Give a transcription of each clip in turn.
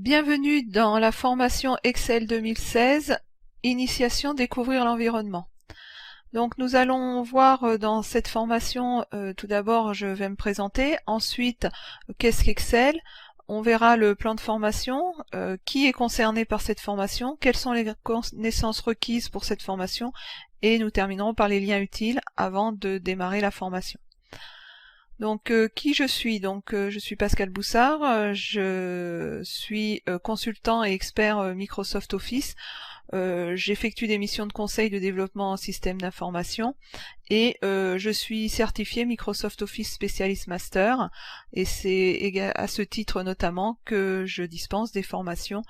Bienvenue dans la formation Excel 2016, Initiation découvrir l'environnement. Donc nous allons voir dans cette formation, tout d'abord je vais me présenter, ensuite qu'est-ce qu'Excel, on verra le plan de formation, qui est concerné par cette formation, quelles sont les connaissances requises pour cette formation, et nous terminerons par les liens utiles avant de démarrer la formation. Donc qui je suis? Donc je suis Pascal Boussard, je suis consultant et expert Microsoft Office. J'effectue des missions de conseil de développement en système d'information et je suis certifié Microsoft Office Specialist Master et c'est à ce titre notamment que je dispense des formations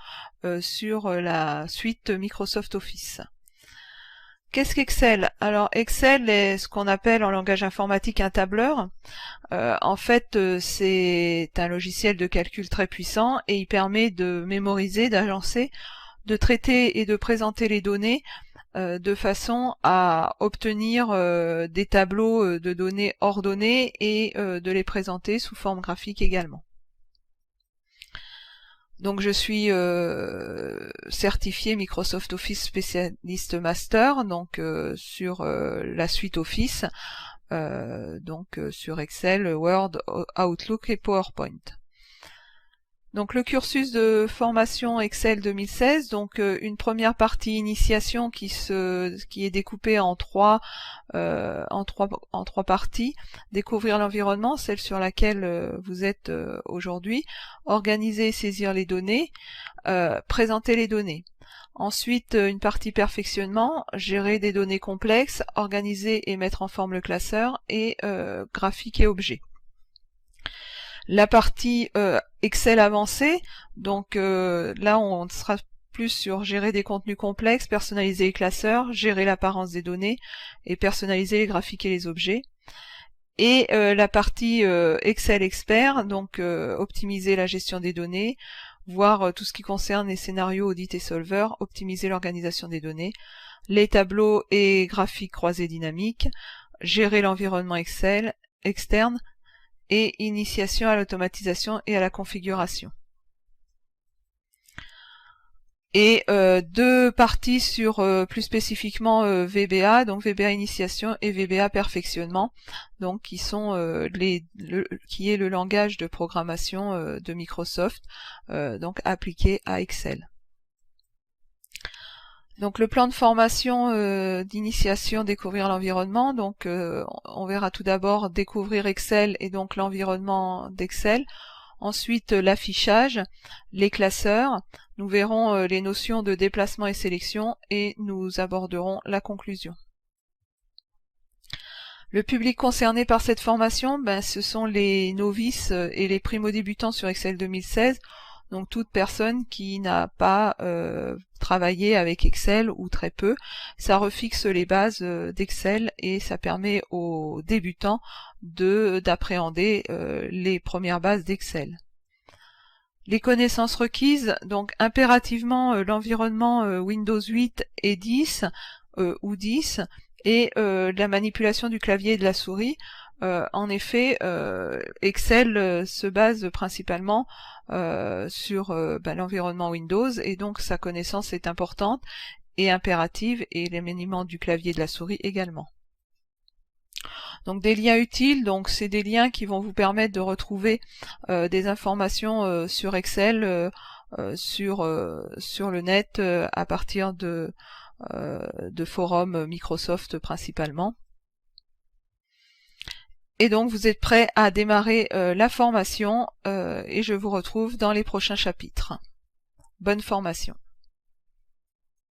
sur la suite Microsoft Office. Qu'est-ce qu'Excel? Alors Excel est ce qu'on appelle en langage informatique un tableur. En fait, c'est un logiciel de calcul très puissant et il permet de mémoriser, d'agencer, de traiter et de présenter les données de façon à obtenir des tableaux de données ordonnés et de les présenter sous forme graphique également. Donc je suis certifié Microsoft Office Specialist Master, donc sur la suite Office, sur Excel, Word, Outlook et PowerPoint. Donc le cursus de formation Excel 2016, donc une première partie initiation qui est découpée en trois parties. Découvrir l'environnement, celle sur laquelle vous êtes aujourd'hui. Organiser et saisir les données. Présenter les données. Ensuite, une partie perfectionnement, gérer des données complexes, organiser et mettre en forme le classeur, et graphique et objet. La partie Excel avancé, donc là on sera plus sur gérer des contenus complexes, personnaliser les classeurs, gérer l'apparence des données et personnaliser les graphiques et les objets. Et la partie Excel expert, donc optimiser la gestion des données, voir tout ce qui concerne les scénarios audit et solver, optimiser l'organisation des données, les tableaux et graphiques croisés dynamiques, gérer l'environnement Excel externe, et initiation à l'automatisation et à la configuration. Et deux parties sur plus spécifiquement VBA, donc VBA initiation et VBA perfectionnement, donc qui sont qui est le langage de programmation de Microsoft, donc appliqué à Excel. Donc le plan de formation d'initiation découvrir l'environnement, donc on verra tout d'abord découvrir Excel et donc l'environnement d'Excel, ensuite l'affichage, les classeurs, nous verrons les notions de déplacement et sélection et nous aborderons la conclusion. Le public concerné par cette formation, ce sont les novices et les primo-débutants sur Excel 2016, donc toute personne qui n'a pas travaillé avec Excel ou très peu. Ça refixe les bases d'Excel et ça permet aux débutants d'appréhender les premières bases d'Excel. Les connaissances requises, donc impérativement l'environnement Windows 8 et 10 ou 10 et la manipulation du clavier et de la souris. En effet, Excel se base principalement sur l'environnement Windows et donc sa connaissance est importante et impérative et les maniements du clavier et de la souris également. Donc des liens utiles, donc c'est des liens qui vont vous permettre de retrouver des informations sur Excel sur le net à partir de forums Microsoft principalement. Et donc vous êtes prêts à démarrer la formation et je vous retrouve dans les prochains chapitres. Bonne formation.